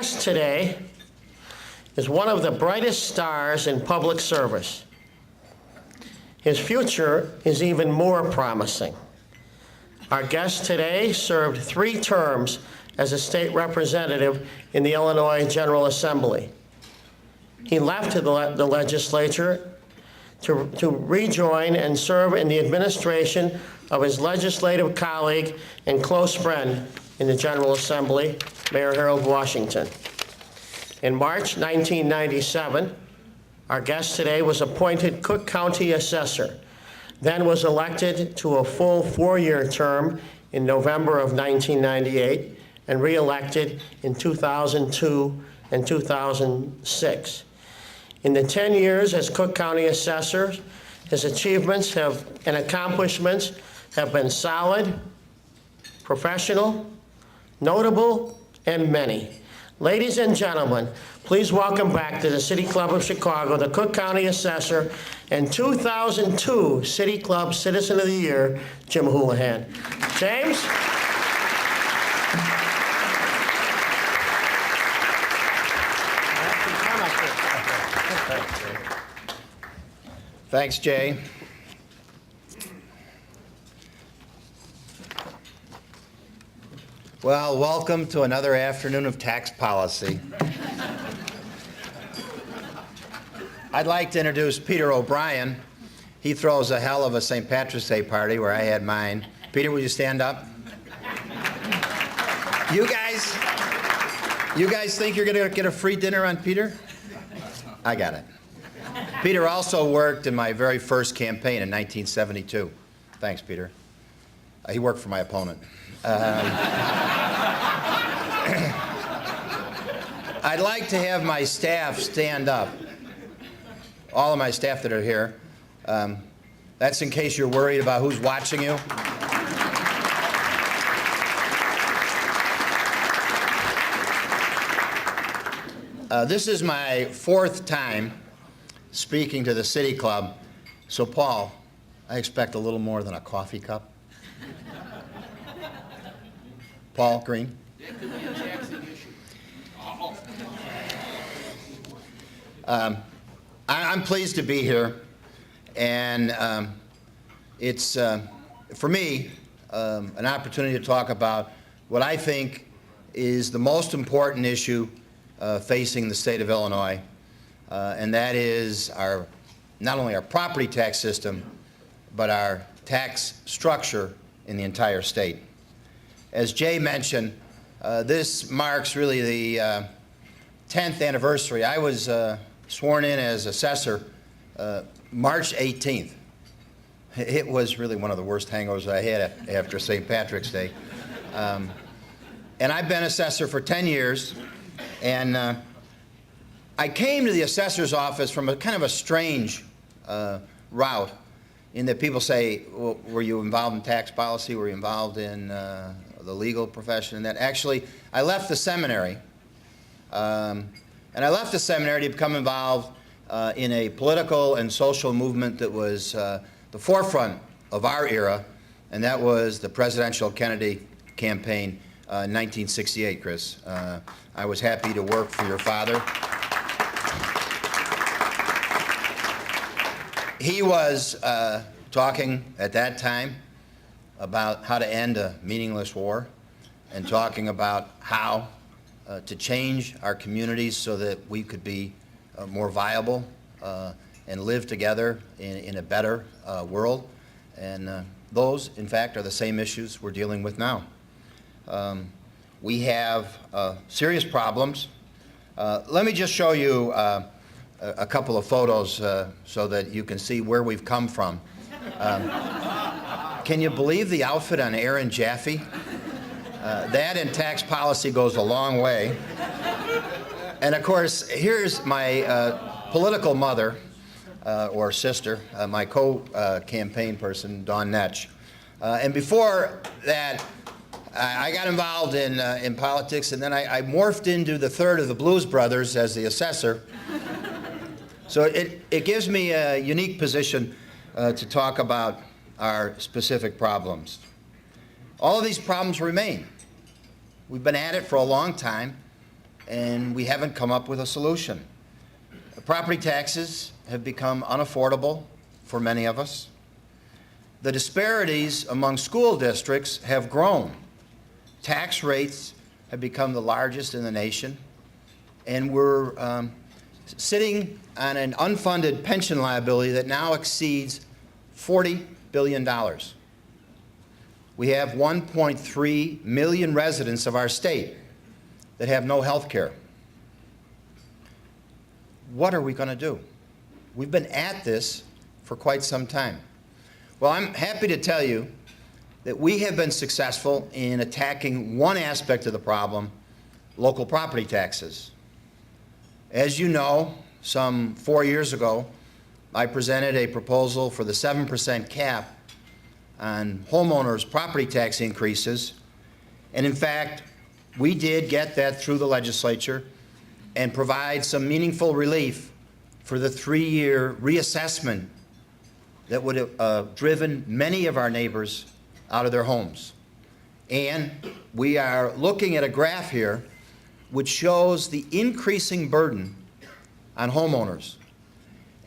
guest today is one of the brightest stars in public service. His future is even more promising. Our guest today served 3 terms as a state representative in the Illinois General Assembly. He left the legislature to rejoin and serve in the administration of his legislative colleague and close friend in the General Assembly, Mayor Harold Washington. In March 1997, our guest today was appointed Cook County Assessor, then was elected to a full 4-year term in November of 1998 and re-elected in 2002 and 2006. In the 10 years as Cook County Assessor, his achievements and accomplishments have been solid, professional, notable, and many. Ladies and gentlemen, please welcome back to the City Club of Chicago, the Cook County Assessor and 2002 City Club Citizen of the Year, Jim Houlihan. James? Thanks, Jay. Well, welcome to another afternoon of tax policy. I'd like to introduce Peter O'Brien. He throws a hell of a St. Patrick's Day party where I had mine. Peter, will you stand up? You guys think you're going to get a free dinner on Peter? I got it. Peter also worked in my very first campaign in 1972. Thanks, Peter. He worked for my opponent. I'd like to have my staff stand up. All of my staff that are here. That's in case you're worried about who's watching you. This is my 4th time speaking to the City Club. So, Paul, I expect a little more than a coffee cup. Paul Green. I'm pleased to be here, and it's, for me, an opportunity to talk about what I think is the most important issue facing the state of Illinois, and that is not only our property tax system, but our tax structure in the entire state. As Jay mentioned, this marks really the 10th anniversary. I was sworn in as assessor March 18th. It was really one of the worst hangovers I had after St. Patrick's Day. And I've been assessor for 10 years, and I came to the assessor's office from a kind of a strange route, in that people say, well, were you involved in tax policy? Were you involved in the legal profession? And that actually, I left the seminary. And I left the seminary to become involved in a political and social movement that was the forefront of our era, and that was the presidential Kennedy campaign in 1968, Chris. I was happy to work for your father. He was talking at that time about how to end a meaningless war, and talking about how to change our communities so that we could be more viable and live together in a better world. And those, in fact, are the same issues we're dealing with now. We have serious problems. Let me just show you a couple of photos so that you can see where we've come from. Can you believe the outfit on Aaron Jaffe? That in tax policy goes a long way. And of course, here's my political mother, or sister, my co-campaign person, Dawn Netsch. And before that, I got involved in politics, and then I morphed into the third of the Blues Brothers as the assessor. So it gives me a unique position to talk about our specific problems. All of these problems remain. We've been at it for a long time, and we haven't come up with a solution. Property taxes have become unaffordable for many of us. The disparities among school districts have grown. Tax rates have become the largest in the nation, and we're sitting on an unfunded pension liability that now exceeds $40 billion. We have 1.3 million residents of our state that have no health care. What are we going to do? We've been at this for quite some time. Well, I'm happy to tell you that we have been successful in attacking one aspect of the problem, local property taxes. As you know, some 4 years ago, I presented a proposal for the 7% cap on homeowners' property tax increases, and in fact, we did get that through the legislature and provide some meaningful relief for the 3-year reassessment that would have driven many of our neighbors out of their homes. And we are looking at a graph here which shows the increasing burden on homeowners.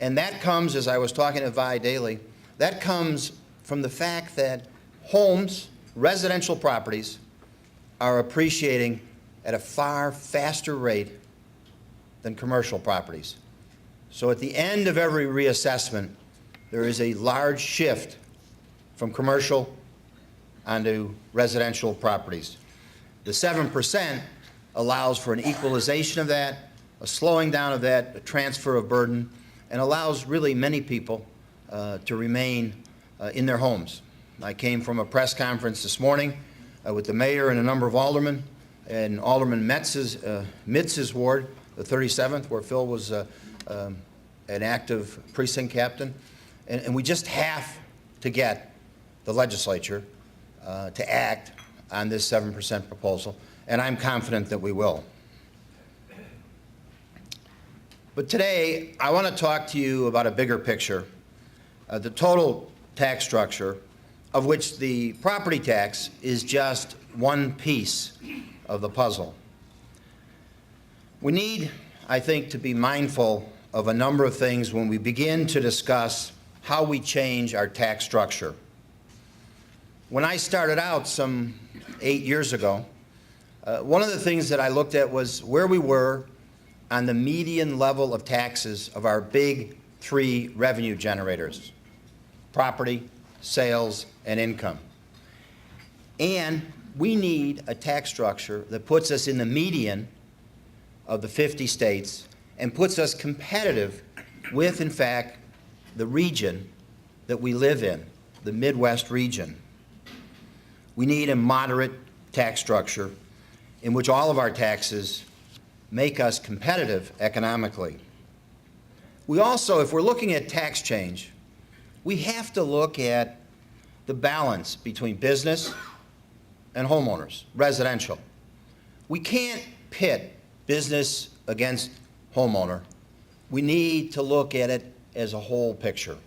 And that comes, as I was talking to Vi Daly, that comes from the fact that homes, residential properties, are appreciating at a far faster rate than commercial properties. So at the end of every reassessment, there is a large shift from commercial onto residential properties. The 7% allows for an equalization of that, a slowing down of that, a transfer of burden, and allows really many people to remain in their homes. I came from a press conference this morning with the mayor and a number of aldermen, and Alderman Mitz's ward, the 37th, where Phil was an active precinct captain. And we just have to get the legislature to act on this 7% proposal, and I'm confident that we will. But today, I want to talk to you about a bigger picture, the total tax structure, of which the property tax is just one piece of the puzzle. We need, I think, to be mindful of a number of things when we begin to discuss how we change our tax structure. When I started out some 8 years ago, one of the things that I looked at was where we were on the median level of taxes of our big 3 revenue generators: property, sales, and income. And we need a tax structure that puts us in the median of the 50 states and puts us competitive with, in fact, the region that we live in, the Midwest region. We need a moderate tax structure in which all of our taxes make us competitive economically. We also, if we're looking at tax change, we have to look at the balance between business and homeowners, residential. We can't pit business against homeowner. We need to look at it as a whole picture.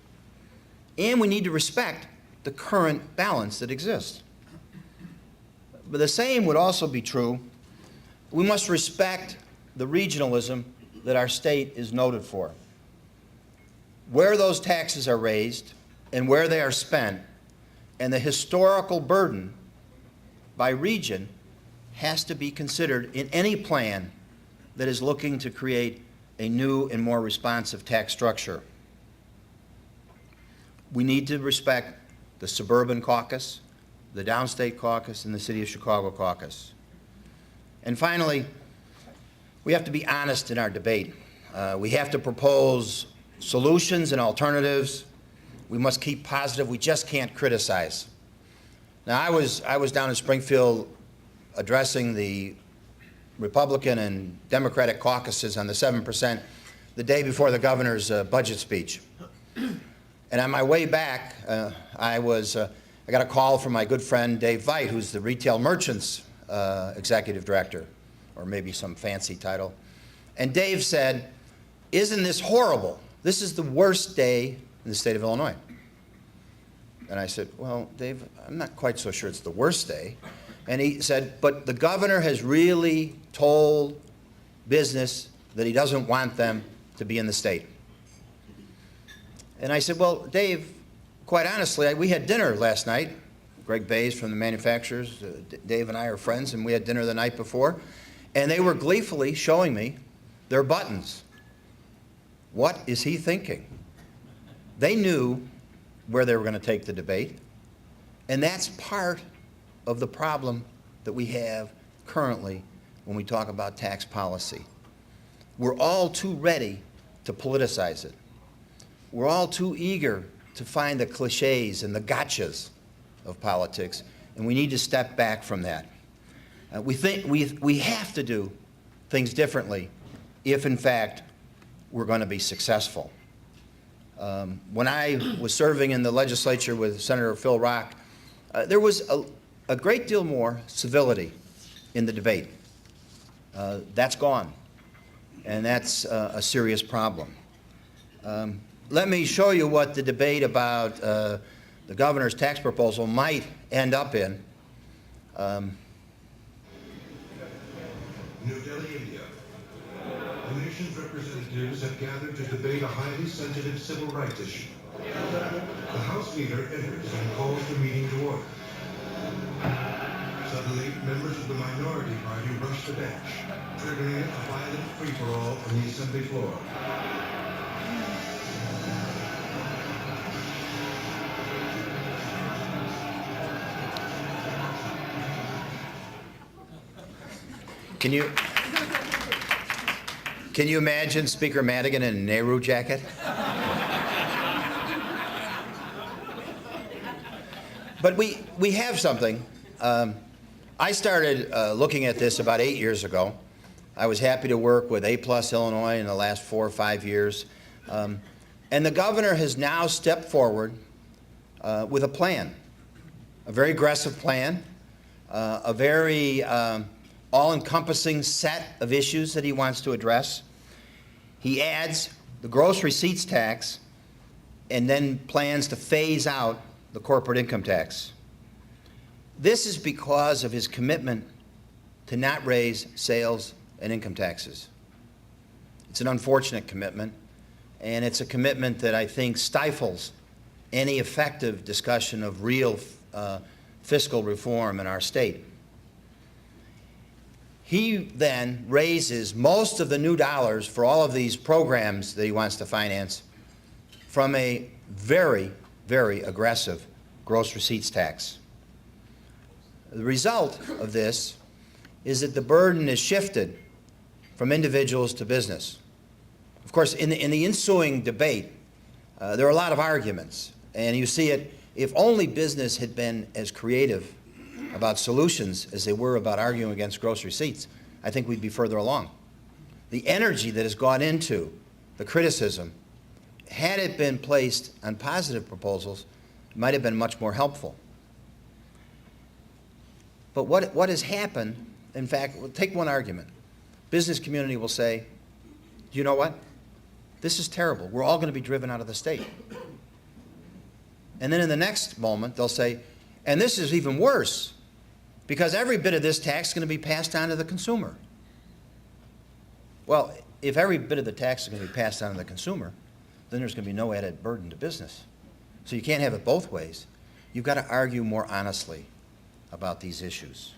And we need to respect the current balance that exists. But the same would also be true. We must respect the regionalism that our state is noted for. Where those taxes are raised and where they are spent, and the historical burden by region has to be considered in any plan that is looking to create a new and more responsive tax structure. We need to respect the suburban caucus, the downstate caucus, and the City of Chicago caucus. And finally, we have to be honest in our debate. We have to propose solutions and alternatives. We must keep positive. We just can't criticize. Now, I was down in Springfield addressing the Republican and Democratic caucuses on the 7% the day before the governor's budget speech. And on my way back, I got a call from my good friend Dave Veit, who's the Retail Merchants Executive Director, or maybe some fancy title. And Dave said, "Isn't this horrible? This is the worst day in the state of Illinois." And I said, "Well, Dave, I'm not quite so sure it's the worst day." And he said, "But the governor has really told business that he doesn't want them to be in the state. And I said, well, Dave, quite honestly, we had dinner last night. Greg Bays from the manufacturers, Dave and I are friends, and we had dinner the night before, and they were gleefully showing me their buttons. What is he thinking? They knew where they were going to take the debate, and that's part of the problem that we have currently when we talk about tax policy. We're all too ready to politicize it. We're all too eager to find the cliches and the gotchas of politics, and we need to step back from that. We think we have to do things differently if, in fact, we're going to be successful. When I was serving in the legislature with Senator Phil Rock, there was a great deal more civility in the debate. That's gone, and that's a serious problem. Let me show you what the debate about the governor's tax proposal might end up in. New Delhi, India. The nation's representatives have gathered to debate a highly sensitive civil rights issue. The House leader enters and calls the meeting to order. Suddenly, members of the minority party rush the bench, triggering a violent free-for-all on the assembly floor. Can you imagine Speaker Madigan in a Nehru jacket? But we have something. I started looking at this about 8 years ago. I was happy to work with A+ Illinois in the last 4 or 5 years. And the governor has now stepped forward with a plan, a very aggressive plan, a very all-encompassing set of issues that he wants to address. He adds the gross receipts tax and then plans to phase out the corporate income tax. This is because of his commitment to not raise sales and income taxes. It's an unfortunate commitment, and it's a commitment that I think stifles any effective discussion of real fiscal reform in our state. He then raises most of the new dollars for all of these programs that he wants to finance from a very, very aggressive gross receipts tax. The result of this is that the burden is shifted from individuals to business. Of course, in the ensuing debate, there are a lot of arguments, and you see it, if only business had been as creative about solutions as they were about arguing against gross receipts, I think we'd be further along. The energy that has gone into the criticism, had it been placed on positive proposals, might have been much more helpful. But what has happened, in fact, we'll take one argument. Business community will say, you know what? This is terrible. We're all going to be driven out of the state. And then in the next moment, they'll say, and this is even worse, because every bit of this tax is going to be passed on to the consumer. Well, if every bit of the tax is going to be passed on to the consumer, then there's going to be no added burden to business. So you can't have it both ways. You've got to argue more honestly about these issues.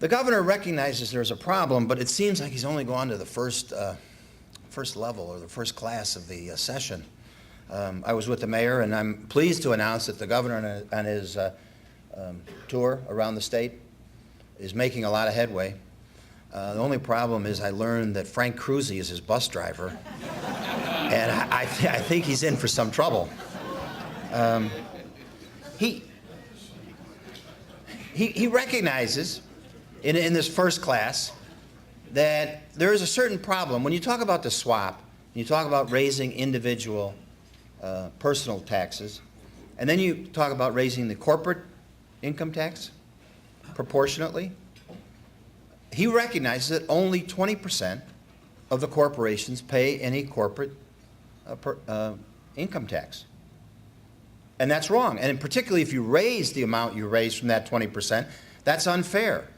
The governor recognizes there's a problem, but it seems like he's only gone to the first level or the first class of the session. I was with the mayor, and I'm pleased to announce that the governor on his tour around the state is making a lot of headway. The only problem is I learned that Frank Cruzy is his bus driver, and I think he's in for some trouble. He recognizes in this first class that there is a certain problem. When you talk about the swap, you talk about raising individual personal taxes, and then you talk about raising the corporate income tax proportionately. He recognizes that only 20% of the corporations pay any corporate income tax. And that's wrong. And particularly if you raise the amount you raise from that 20%, that's unfair.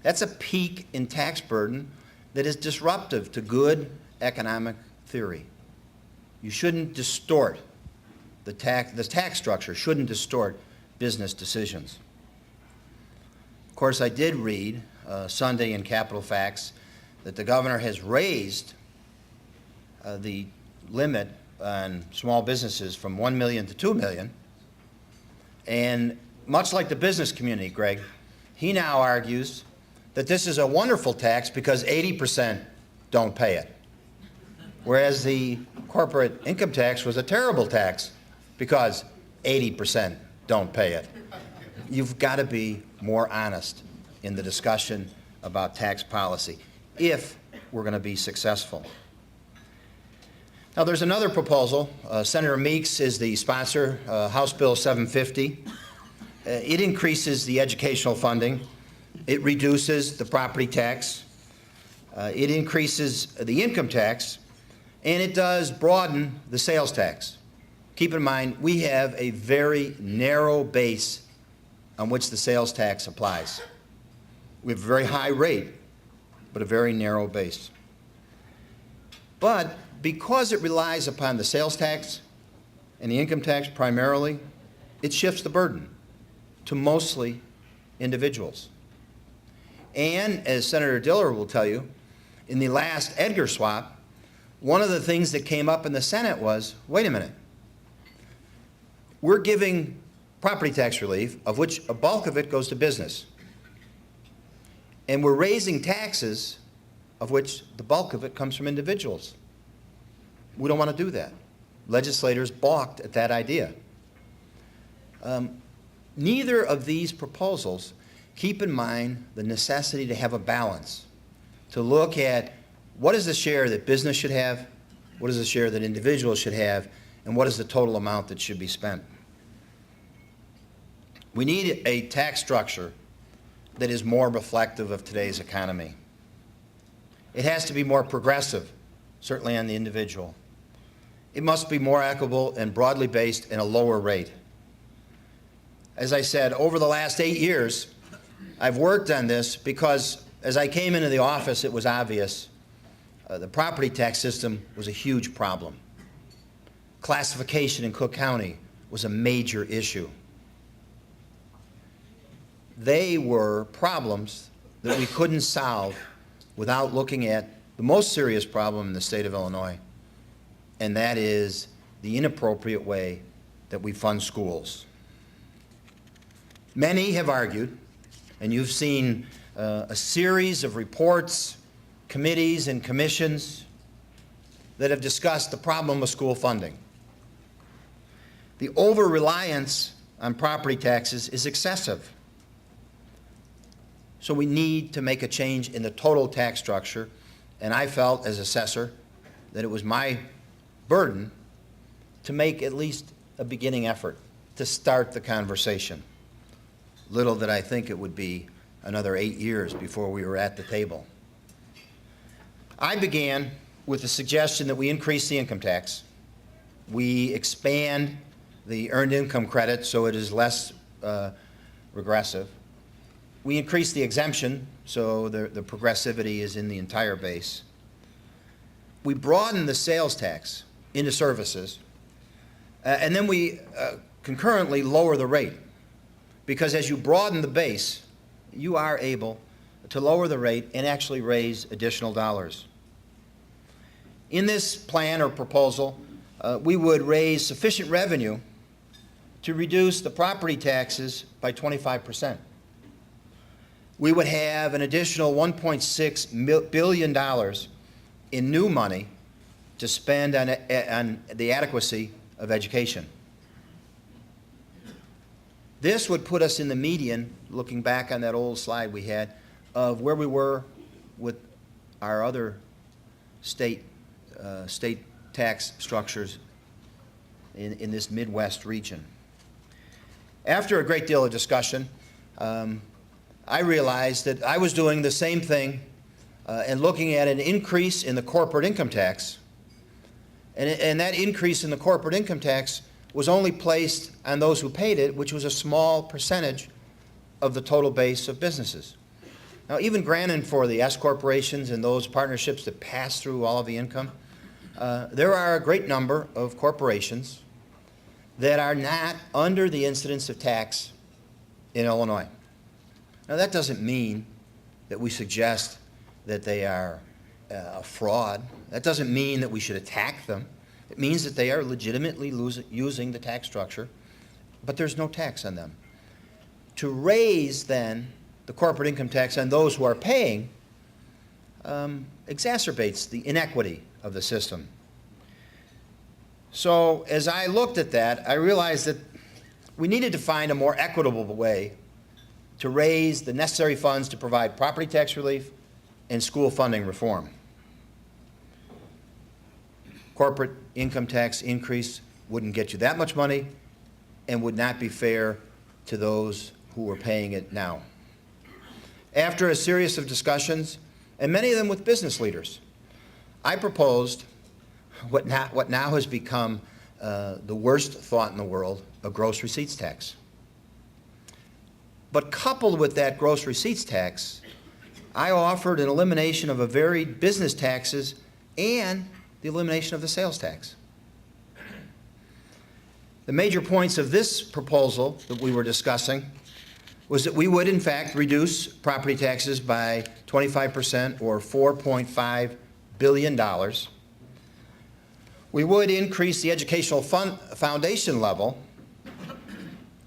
That's a peak in tax burden that is disruptive to good economic theory. You shouldn't distort the tax structure shouldn't distort business decisions. Of course, I did read Sunday in Capital Facts that the governor has raised the limit on small businesses from 1 million to 2 million. And much like the business community, Greg, he now argues that this is a wonderful tax because 80% don't pay it. Whereas the corporate income tax was a terrible tax because 80% don't pay it. You've got to be more honest in the discussion about tax policy if we're going to be successful. Now, there's another proposal. Senator Meeks is the sponsor, House Bill 750. It increases the educational funding. It reduces the property tax. It increases the income tax. And it does broaden the sales tax. Keep in mind, we have a very narrow base on which the sales tax applies. We have a very high rate, but a very narrow base. But because it relies upon the sales tax and the income tax primarily, it shifts the burden to mostly individuals. And as Senator Diller will tell you, in the last Edgar swap, one of the things that came up in the Senate was, wait a minute, we're giving property tax relief, of which a bulk of it goes to business. And we're raising taxes, of which the bulk of it comes from individuals. We don't want to do that. Legislators balked at that idea. Neither of these proposals keep in mind the necessity to have a balance, to look at what is the share that business should have, what is the share that individuals should have, and what is the total amount that should be spent. We need a tax structure that is more reflective of today's economy. It has to be more progressive, certainly on the individual. It must be more equitable and broadly based and a lower rate. As I said, over the last 8 years, I've worked on this because as I came into the office, it was obvious the property tax system was a huge problem. Classification in Cook County was a major issue. They were problems that we couldn't solve without looking at the most serious problem in the state of Illinois, and that is the inappropriate way that we fund schools. Many have argued, and you've seen a series of reports, committees and commissions that have discussed the problem of school funding. The over-reliance on property taxes is excessive. So we need to make a change in the total tax structure, and I felt as assessor that it was my burden to make at least a beginning effort to start the conversation. Little did I think it would be another 8 years before we were at the table. I began with the suggestion that we increase the income tax. We expand the earned income credit so it is less regressive. We increase the exemption so the progressivity is in the entire base. We broaden the sales tax into services, and then we concurrently lower the rate, because as you broaden the base, you are able to lower the rate and actually raise additional dollars. In this plan or proposal, we would raise sufficient revenue to reduce the property taxes by 25%. We would have an additional $1.6 billion in new money to spend on the adequacy of education. This would put us in the median, looking back on that old slide we had, of where we were with our other state tax structures in this Midwest region. After a great deal of discussion, I realized that I was doing the same thing and looking at an increase in the corporate income tax, and that increase in the corporate income tax was only placed on those who paid it, which was a small percentage of the total base of businesses. Now, even granted for the S corporations and those partnerships that pass through all of the income, there are a great number of corporations that are not under the incidence of tax in Illinois. Now, that doesn't mean that we suggest that they are a fraud. That doesn't mean that we should attack them. It means that they are legitimately using the tax structure, but there's no tax on them. To raise, then, the corporate income tax on those who are paying exacerbates the inequity of the system. So as I looked at that, I realized that we needed to find a more equitable way to raise the necessary funds to provide property tax relief and school funding reform. Corporate income tax increase wouldn't get you that much money and would not be fair to those who are paying it now. After a series of discussions, and many of them with business leaders, I proposed what now has become the worst thought in the world, a gross receipts tax. But coupled with that gross receipts tax, I offered an elimination of a varied business taxes and the elimination of the sales tax. The major points of this proposal that we were discussing was that we would, in fact, reduce property taxes by 25% or $4.5 billion. We would increase the educational foundation level.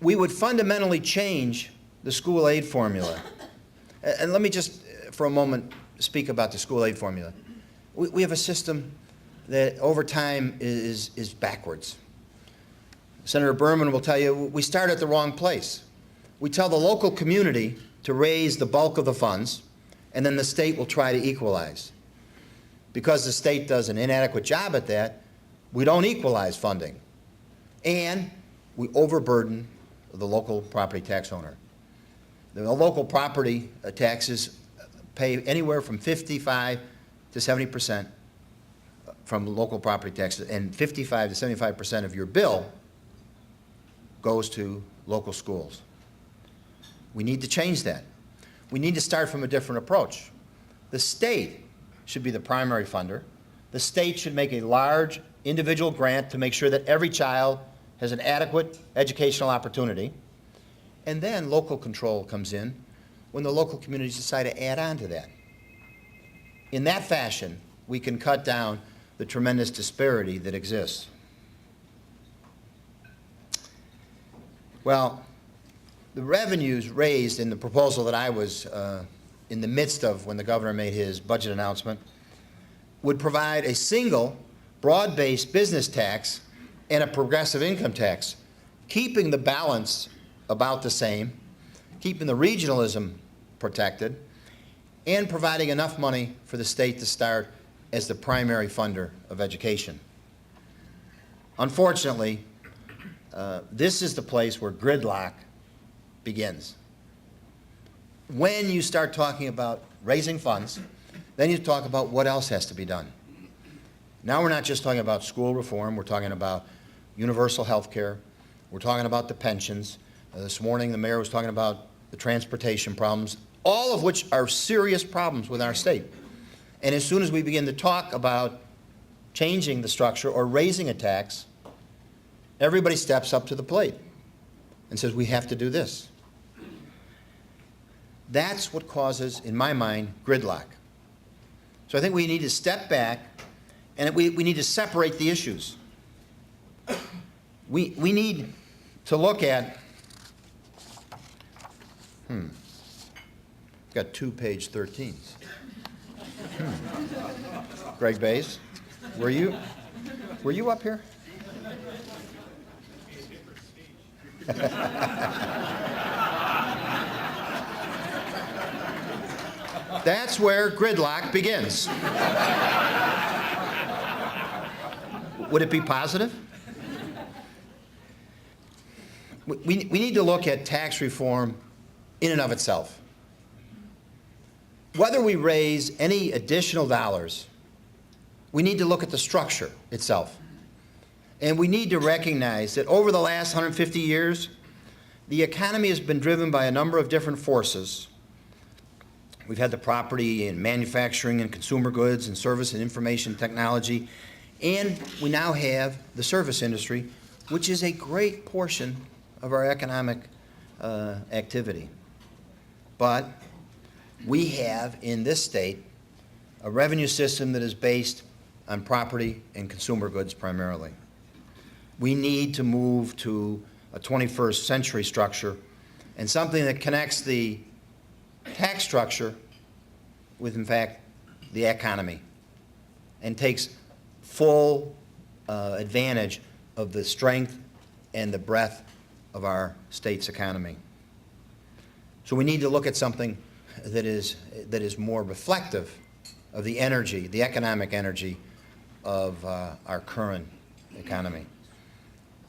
We would fundamentally change the school aid formula. And let me just, for a moment, speak about the school aid formula. We have a system that over time is backwards. Senator Berman will tell you we start at the wrong place. We tell the local community to raise the bulk of the funds, and then the state will try to equalize. Because the state does an inadequate job at that, we don't equalize funding. And we overburden the local property tax owner. The local property taxes pay anywhere from 55 to 70% from local property taxes, and 55 to 75% of your bill goes to local schools. We need to change that. We need to start from a different approach. The state should be the primary funder. The state should make a large individual grant to make sure that every child has an adequate educational opportunity. And then local control comes in when the local communities decide to add on to that. In that fashion, we can cut down the tremendous disparity that exists. Well, the revenues raised in the proposal that I was in the midst of when the governor made his budget announcement would provide a single, broad-based business tax and a progressive income tax, keeping the balance about the same, keeping the regionalism protected, and providing enough money for the state to start as the primary funder of education. Unfortunately, this is the place where gridlock begins. When you start talking about raising funds, then you talk about what else has to be done. Now we're not just talking about school reform, we're talking about universal health care, we're talking about the pensions. This morning the mayor was talking about the transportation problems, all of which are serious problems with our state. And as soon as we begin to talk about changing the structure or raising a tax, everybody steps up to the plate and says, we have to do this. That's what causes, in my mind, gridlock. So I think we need to step back and we need to separate the issues. We need to look at, got 2 page 13s. Greg Bays, were you up here? That's where gridlock begins. Would it be positive? We need to look at tax reform in and of itself. Whether we raise any additional dollars, we need to look at the structure itself. And we need to recognize that over the last 150 years, the economy has been driven by a number of different forces We've had the property in manufacturing and consumer goods and service and information technology. And we now have the service industry, which is a great portion of our economic activity. But we have in this state a revenue system that is based on property and consumer goods primarily. We need to move to a 21st century structure and something that connects the tax structure with, in fact, the economy and takes full advantage of the strength and the breadth of our state's economy. So we need to look at something that is more reflective of the energy, the economic energy of our current economy.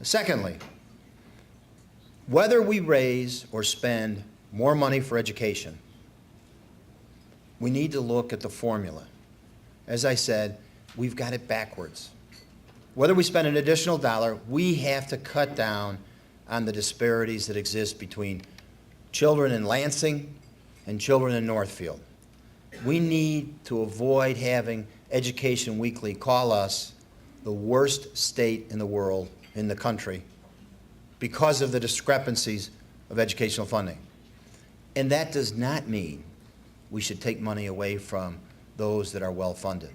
Secondly, whether we raise or spend more money for education, we need to look at the formula. As I said, we've got it backwards. Whether we spend an additional dollar, we have to cut down on the disparities that exist between children in Lansing and children in Northfield. We need to avoid having Education Weekly call us the worst state in the world, in the country, because of the discrepancies of educational funding. And that does not mean we should take money away from those that are well-funded.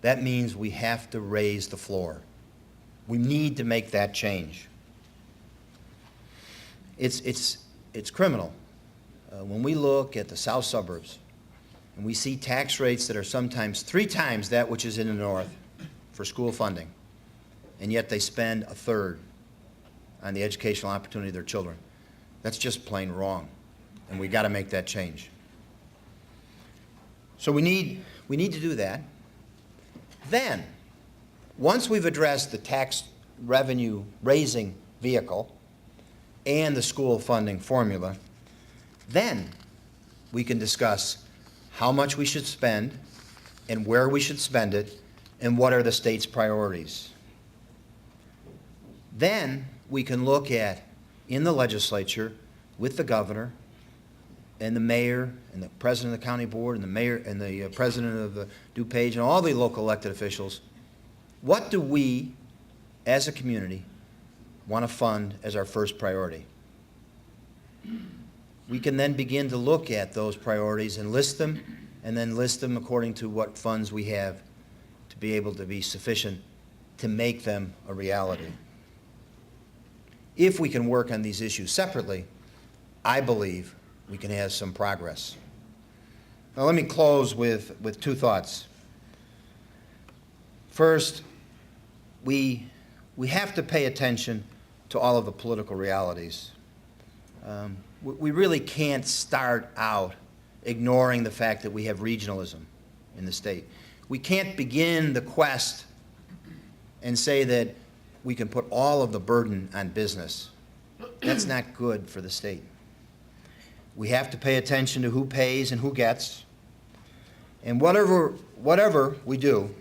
That means we have to raise the floor. We need to make that change. It's criminal. When we look at the south suburbs and we see tax rates that are sometimes 3 times that which is in the north for school funding, and yet they spend a third on the educational opportunity of their children, that's just plain wrong, and we got to make that change. So we need to do that. Then, once we've addressed the tax revenue raising vehicle and the school funding formula, then we can discuss how much we should spend and where we should spend it and what are the state's priorities. Then we can look at, in the legislature, with the governor and the mayor and the president of the county board and the mayor and the president of the DuPage and all the local elected officials, what do we, as a community, want to fund as our first priority? We can then begin to look at those priorities and list them, and then list them according to what funds we have to be able to be sufficient to make them a reality. If we can work on these issues separately, I believe we can have some progress. Now let me close with 2 thoughts. First, we have to pay attention to all of the political realities. We really can't start out ignoring the fact that we have regionalism in the state. We can't begin the quest and say that we can put all of the burden on business. That's not good for the state. We have to pay attention to who pays and who gets. And whatever we do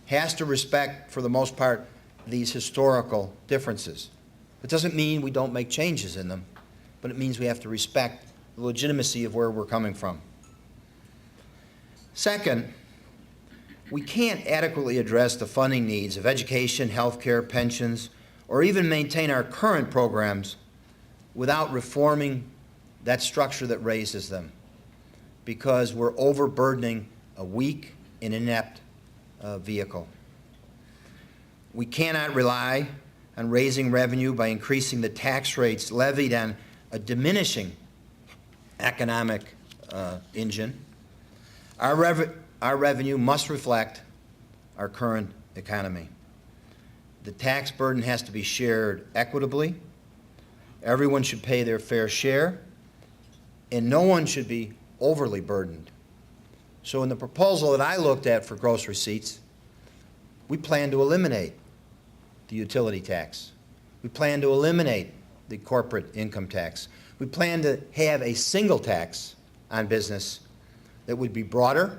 has to respect, for the most part, these historical differences. It doesn't mean we don't make changes in them, but it means we have to respect the legitimacy of where we're coming from. Second, we can't adequately address the funding needs of education, healthcare, pensions, or even maintain our current programs without reforming that structure that raises them, because we're overburdening a weak and inept vehicle. We cannot rely on raising revenue by increasing the tax rates levied on a diminishing economic engine. Our revenue must reflect our current economy. The tax burden has to be shared equitably. Everyone should pay their fair share, and no one should be overly burdened. So in the proposal that I looked at for gross receipts, we plan to eliminate the utility tax. We plan to eliminate the corporate income tax. We plan to have a single tax on business that would be broader,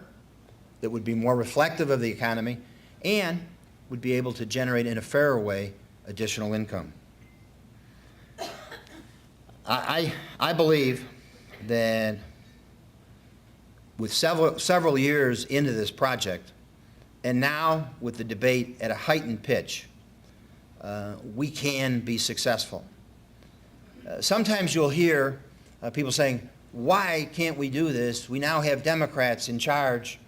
that would be more reflective of the economy, and would be able to generate in a fairer way additional income. I believe that with several years into this project, and now with the debate at a heightened pitch, we can be successful. Sometimes you'll hear people saying, why can't we do this? We now have Democrats in charge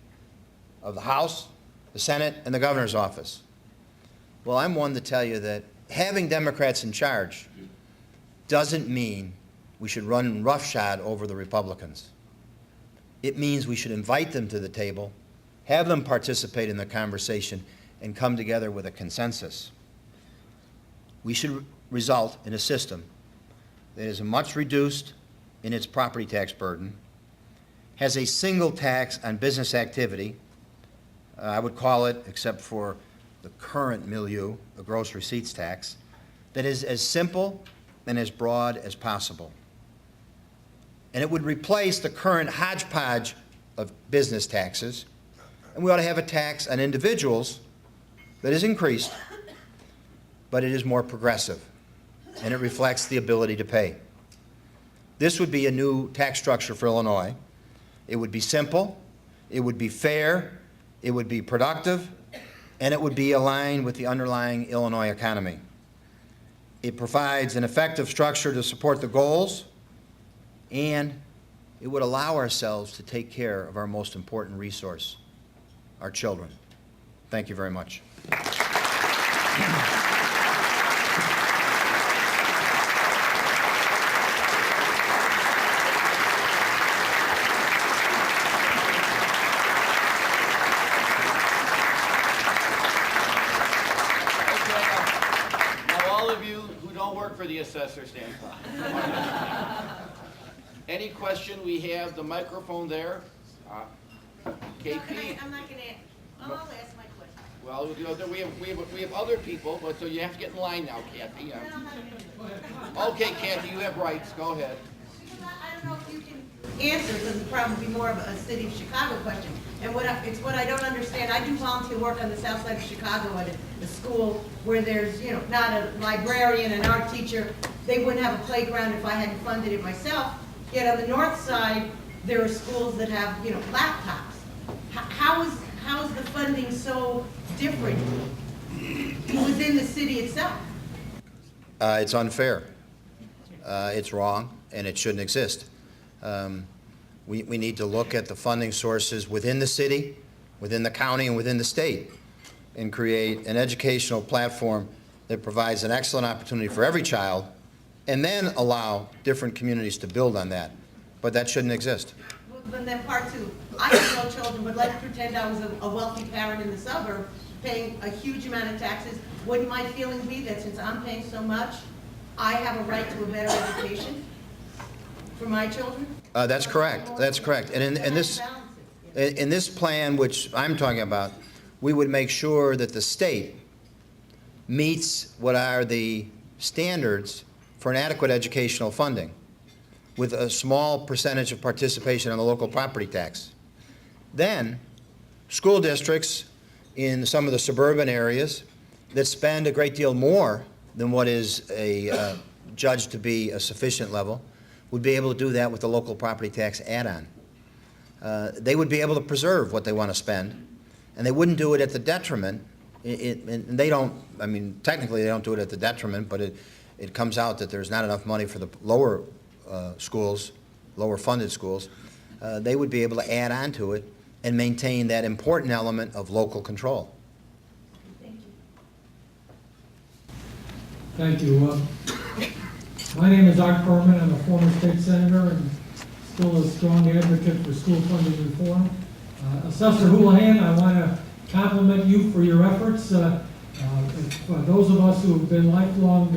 of the House, the Senate, and the governor's office. Well, I'm one to tell you that having Democrats in charge doesn't mean we should run roughshod over the Republicans. It means we should invite them to the table, have them participate in the conversation, and come together with a consensus. We should result in a system that is much reduced in its property tax burden, has a single tax on business activity, I would call it, except for the current milieu, a gross receipts tax, that is as simple and as broad as possible. And it would replace the current hodgepodge of business taxes, and we ought to have a tax on individuals that is increased, but it is more progressive, and it reflects the ability to pay. This would be a new tax structure for Illinois. It would be simple, it would be fair, it would be productive, and it would be aligned with the underlying Illinois economy. It provides an effective structure to support the goals, and it would allow ourselves to take care of our most important resource, our children. Thank you very much. For the assessor stand by. Any question? We have the microphone there. KP. I'm not going to. I'll ask my question. Well, we have other people, but so you have to get in line now, Kathy. Okay, Kathy, you have rights. Go ahead. I don't know if you can answer, because it'd probably be more of a city of Chicago question. And it's what I don't understand. I do volunteer work on the south side of Chicago at a school where there's, not a librarian, an art teacher. They wouldn't have a playground if I hadn't funded it myself. Yet on the north side, there are schools that have, laptops. How is the funding so different within the city itself? It's unfair. It's wrong, and it shouldn't exist. We need to look at the funding sources within the city, within the county, and within the state, and create an educational platform that provides an excellent opportunity for every child, and then allow different communities to build on that. But that shouldn't exist. But then part two, I have no children, but let's pretend I was a wealthy parent in the suburb paying a huge amount of taxes. Wouldn't my feeling be that since I'm paying so much, I have a right to a better education for my children? That's correct. That's correct. And in this plan, which I'm talking about, we would make sure that the state meets what are the standards for an adequate educational funding, with a small percentage of participation on the local property tax. Then, school districts in some of the suburban areas that spend a great deal more than what is judged to be a sufficient level would be able to do that with the local property tax add-on. They would be able to preserve what they want to spend, and they wouldn't do it at the detriment. And they don't, technically they don't do it at the detriment, but it comes out that there's not enough money for the lower schools, lower funded schools. They would be able to add on to it and maintain that important element of local control. Thank you. Thank you. My name is Art Berman. I'm a former state senator and still a strong advocate for school funding reform. Assessor Houlihan, I want to compliment you for your efforts. For those of us who have been lifelong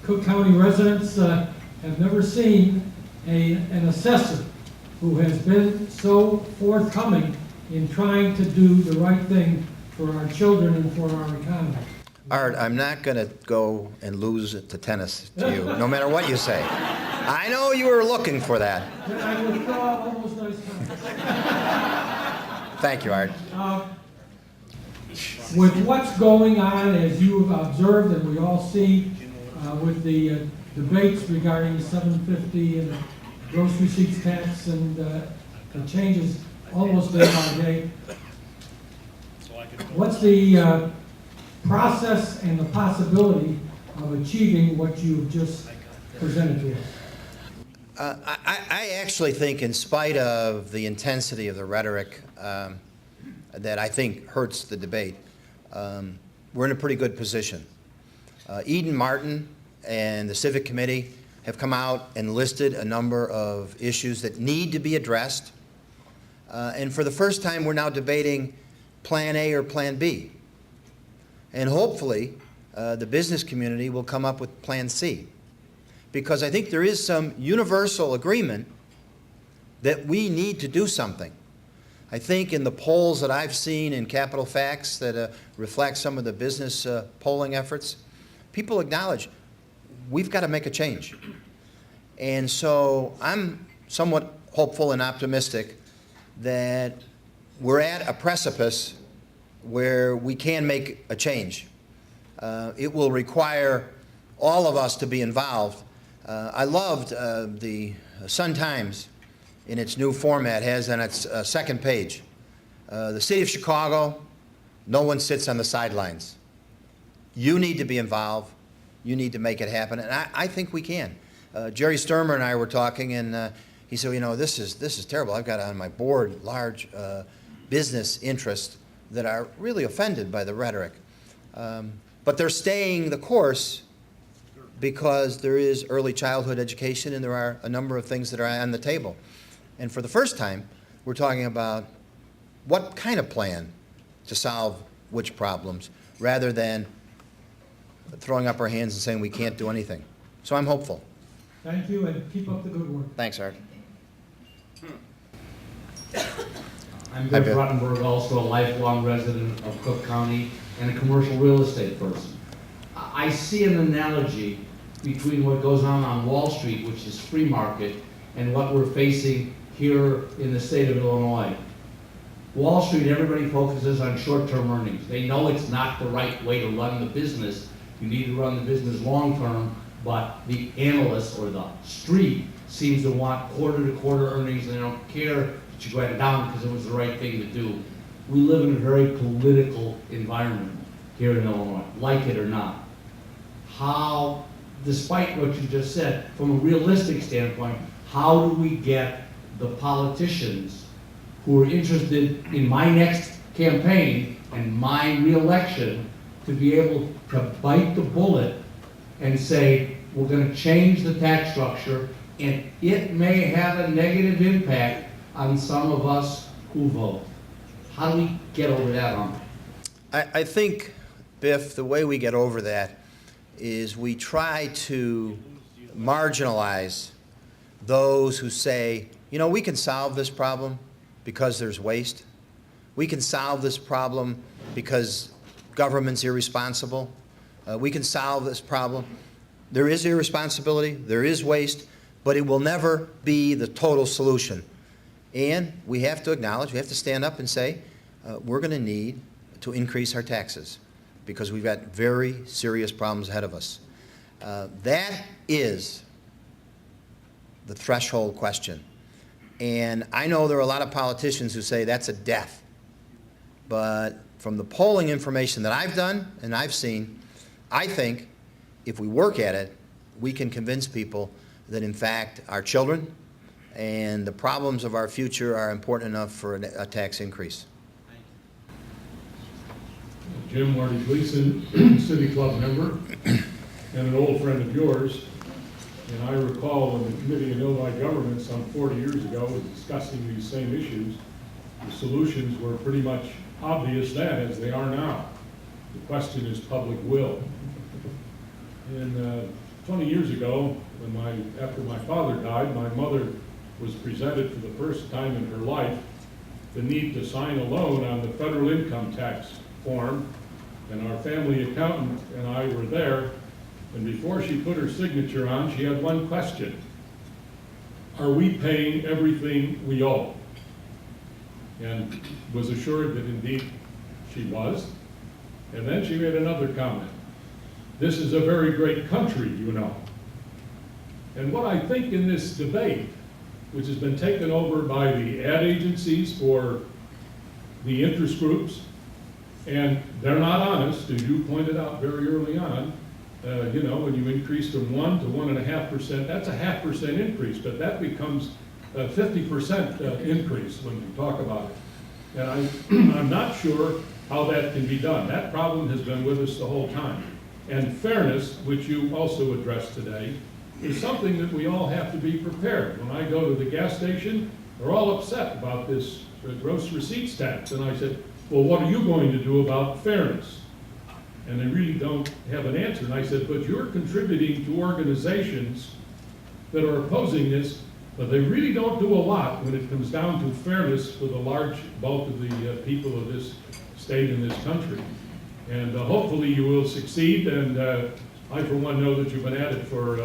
Cook County residents have never seen an assessor who has been so forthcoming in trying to do the right thing for our children and for our economy. Art, I'm not going to go and lose it to tennis to you, no matter what you say. I know you were looking for that. I withdraw all those nice comments. Thank you, Art. With what's going on, as you have observed and we all see, with the debates regarding the 750 and the gross receipts tax and the changes, almost day by day. What's the process and the possibility of achieving what you've just presented to us? I actually think, in spite of the intensity of the rhetoric that I think hurts the debate, we're in a pretty good position. Eden Martin and the Civic Committee have come out and listed a number of issues that need to be addressed. And for the first time, we're now debating Plan A or Plan B. And hopefully, the business community will come up with Plan C. Because I think there is some universal agreement that we need to do something. I think in the polls that I've seen in Capital Facts that reflect some of the business polling efforts, people acknowledge we've got to make a change. And so I'm somewhat hopeful and optimistic that we're at a precipice where we can make a change. It will require all of us to be involved. I loved the Sun-Times in its new format has on its second page, the city of Chicago, no one sits on the sidelines. You need to be involved. You need to make it happen, and I think we can. Jerry Sturmer and I were talking, and he said, you know, this is terrible. I've got on my board large business interests that are really offended by the rhetoric. But they're staying the course because there is early childhood education and there are a number of things that are on the table. And for the first time, we're talking about what kind of plan to solve which problems, rather than throwing up our hands and saying we can't do anything. So I'm hopeful. Thank you, and keep up the good work. Thanks, Art. I'm Bill Rottenberg, also a lifelong resident of Cook County and a commercial real estate person. I see an analogy between what goes on Wall Street, which is free market, and what we're facing here in the state of Illinois. Wall Street, everybody focuses on short-term earnings. They know it's not the right way to run the business. You need to run the business long-term, but the analysts or the street seems to want quarter-to-quarter earnings, and they don't care that you write it down because it was the right thing to do. We live in a very political environment here in Illinois, like it or not. How, despite what you just said, from a realistic standpoint, how do we get the politicians who are interested in my next campaign and my reelection to be able to bite the bullet and say, we're going to change the tax structure, and it may have a negative impact on some of us who vote. How do we get over that hump? I think, Biff, the way we get over that is we try to marginalize those who say, you know, we can solve this problem because there's waste. We can solve this problem because government's irresponsible. We can solve this problem. There is irresponsibility, there is waste, but it will never be the total solution. And we have to acknowledge, we have to stand up and say, we're going to need to increase our taxes because we've got very serious problems ahead of us. That is the threshold question. And I know there are a lot of politicians who say that's a death. But from the polling information that I've done and I've seen, I think if we work at it, we can convince people that, in fact, our children and the problems of our future are important enough for a tax increase. Jim Marty Gleason, City Club member, and an old friend of yours. And I recall when the Committee on Illinois Government some 40 years ago was discussing these same issues, the solutions were pretty much obvious then as they are now. The question is public will. And 20 years ago, after my father died, my mother was presented for the first time in her life the need to sign a loan on the federal income tax form, and our family accountant and I were there, and before she put her signature on, she had one question: are we paying everything we owe? And was assured that indeed she was. And then she made another comment: this is a very great country, you know. And what I think in this debate which has been taken over by the ad agencies for the interest groups, and they're not honest, as you pointed out very early on. You know, when you increase from 1 to 1.5%, that's a 0.5% increase, but that becomes a 50% increase when you talk about it. And I'm not sure how that can be done. That problem has been with us the whole time. And fairness, which you also addressed today, is something that we all have to be prepared. When I go to the gas station, they're all upset about this gross receipts tax. And I said, well, what are you going to do about fairness? And they really don't have an answer. And I said, but you're contributing to organizations that are opposing this, but they really don't do a lot when it comes down to fairness for the large bulk of the people of this state and this country. And hopefully you will succeed, and I for one know that you've been at it for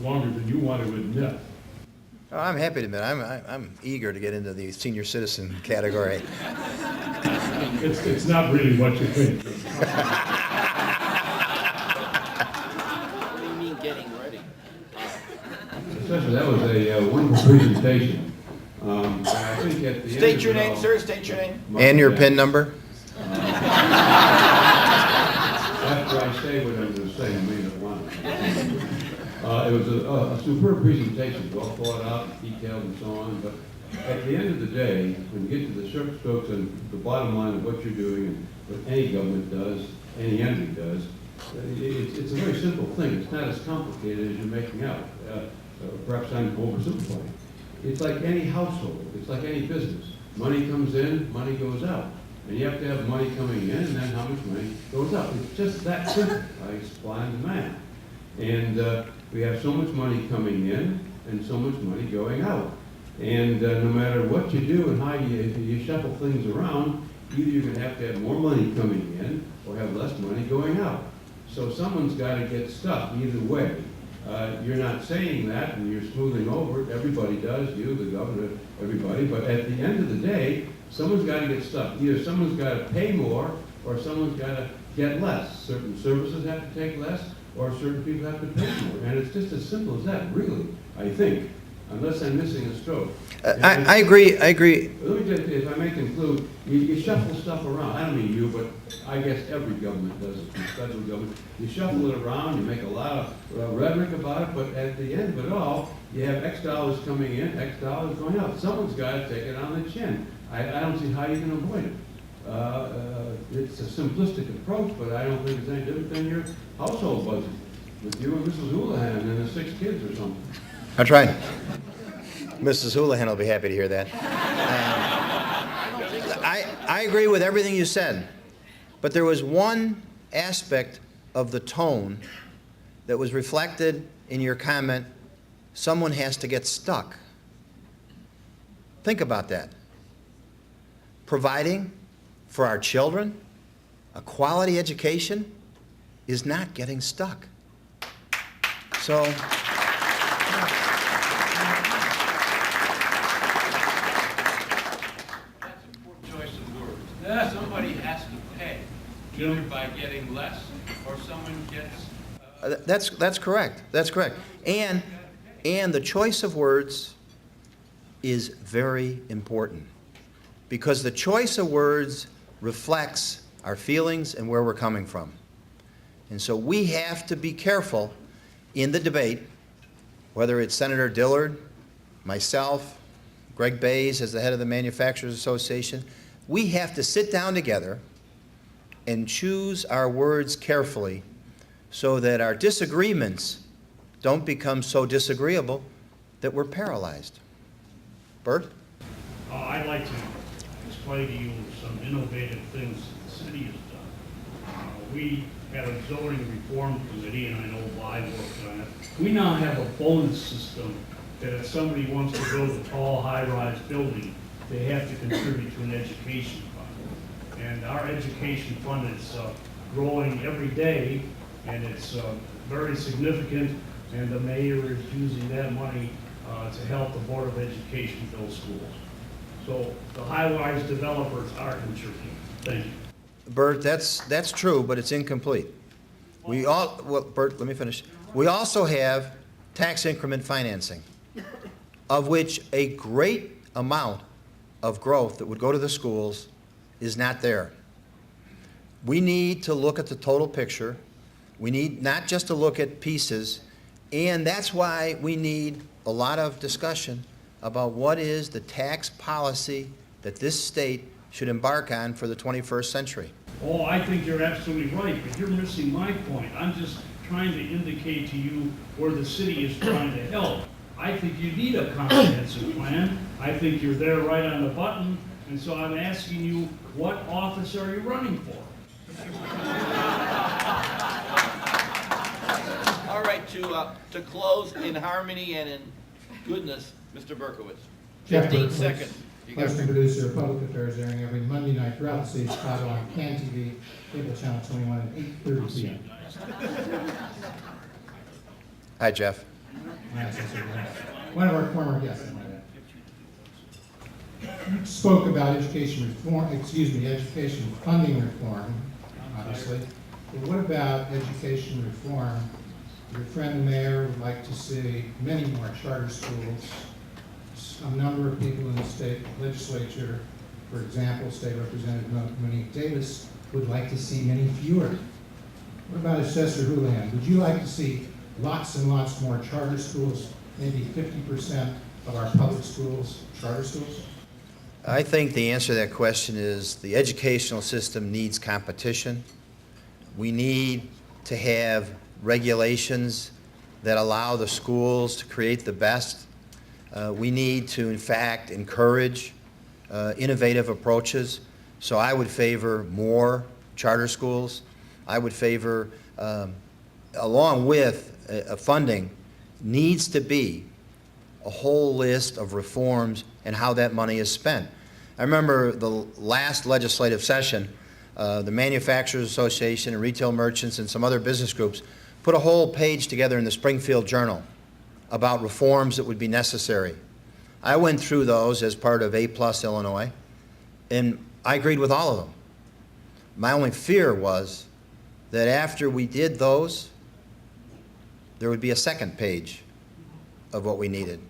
longer than you want to admit. Oh, I'm happy to admit, I'm eager to get into the senior citizen category. It's not really what you think. What do you mean getting ready? Assessor, that was a wonderful presentation. I think at the end State of your it name, all- sir, state your name. And your PIN number? After I say what I'm going to say, I may not want to. It was a superb presentation, well thought out, detailed and so on, but at the end of the day, when you get to the strokes and the bottom line of what you're doing and what any government does, any entity does, it's a very simple thing. It's not as complicated as you're making out. Perhaps I'm oversimplifying. It's like any household. It's like any business. Money comes in, money goes out. And you have to have money coming in, and then how much money goes out. It's just that simple, by supply and demand. And we have so much money coming in and so much money going out. And no matter what you do and how you shuffle things around, either you're going to have more money coming in or have less money going out. So someone's got to get stuck either way. You're not saying that and you're smoothing over it. Everybody does, you, the governor, everybody. But at the end of the day, someone's got to get stuck. Either someone's got to pay more or someone's got to get less. Certain services have to take less or certain people have to pay more. And it's just as simple as that, really, I think, unless I'm missing a stroke. I agree. Let me just, if I may conclude, you shuffle stuff around. I don't mean you, but I guess every government does it, the federal government. You shuffle it around, you make a lot of rhetoric about it, but at the end of it all, you have X dollars coming in, X dollars going out. Someone's got to take it on the chin. I don't see how you can avoid it. It's a simplistic approach, but I don't think it's any different than your household budget with you and Mrs. Houlihan and the 6 kids or something. I tried. Mrs. Houlihan will be happy to hear that. I agree with everything you said, but there was one aspect of the tone that was reflected in your comment, someone has to get stuck. Think about that. Providing for our children a quality education is not getting stuck. So, Choice of words. Somebody has to pay, either by getting less or someone gets. that's correct. That's correct. And the choice of words is very important because the choice of words reflects our feelings and where we're coming from. And so we have to be careful in the debate, whether it's Senator Dillard, myself, Greg Bays as the head of the Manufacturers Association. We have to sit down together and choose our words carefully so that our disagreements don't become so disagreeable that we're paralyzed. Bert? I'd like to explain to you some innovative things that the city has done. We had a zoning reform committee, and I know Bob worked on it. We now have a bonus system that if somebody wants to build a tall, high-rise building, they have to contribute to an education fund. And our education fund is growing every day, and it's very significant, and the mayor is using that money to help the Board of Education build schools. So the high-rise developers are contributing. Thank you. Bert, that's true, but it's incomplete. Well, Bert, let me finish. We also have tax increment financing of which a great amount of growth that would go to the schools is not there. We need to look at the total picture. We need not just to look at pieces, and that's why we need a lot of discussion about what is the tax policy that this state should embark on for the 21st century. Oh, I think you're absolutely right, but you're missing my point. I'm just trying to indicate to you where the city is trying to help. I think you need a comprehensive plan. I think you're there right on the button, and so I'm asking you, what office are you running for? All right, to close in harmony and in goodness, Mr. Berkowitz. Jeff 15 Berkowitz, seconds. You got Western producer of public affairs, airing every Monday night throughout the city of Chicago on CAN TV, cable channel 21 at 8:30 p.m. Hi, Jeff. One of our former guests. You spoke about education education funding reform, obviously. But what about education reform? Your friend the mayor would like to see many more charter schools. A number of people in the state legislature, for example, State Representative Monique Davis, would like to see many fewer. What about Assessor Houlihan? Would you like to see lots and lots more charter schools, maybe 50% of our public schools, charter schools? I think the answer to that question is the educational system needs competition. We need to have regulations that allow the schools to create the best. We need to, in fact, encourage innovative approaches. So I would favor more charter schools. I would favor, along with funding, needs to be a whole list of reforms and how that money is spent. I remember the last legislative session, the Manufacturers Association and retail merchants and some other business groups put a whole page together in the Springfield Journal about reforms that would be necessary. I went through those as part of A+ Illinois, and I agreed with all of them. My only fear was that after we did those, there would be a second page of what we needed.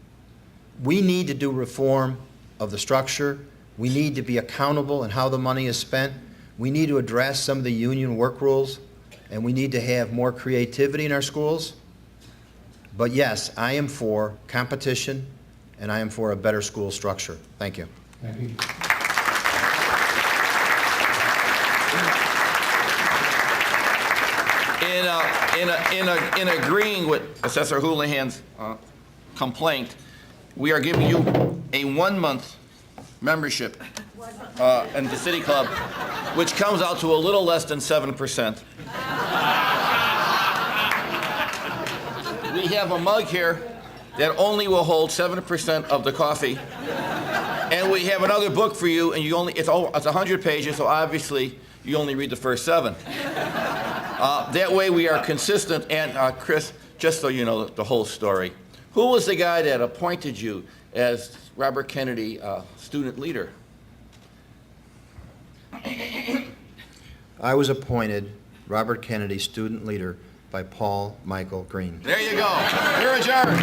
We need to do reform of the structure. We need to be accountable in how the money is spent. We need to address some of the union work rules, and we need to have more creativity in our schools. But yes, I am for competition, and I am for a better school structure. Thank you. Thank you. In agreeing with Assessor Houlihan's complaint, we are giving you a 1-month membership in the City Club, which comes out to a little less than 7%. We have a mug here that only will hold 7% of the coffee. And we have another book for you, and it's 100 pages, so obviously you only read the first 7. That way we are consistent. And Chris, just so you know the whole story, who was the guy that appointed you as Robert Kennedy student leader? I was appointed Robert Kennedy student leader by Paul Michael Green. There you go. You're adjourned.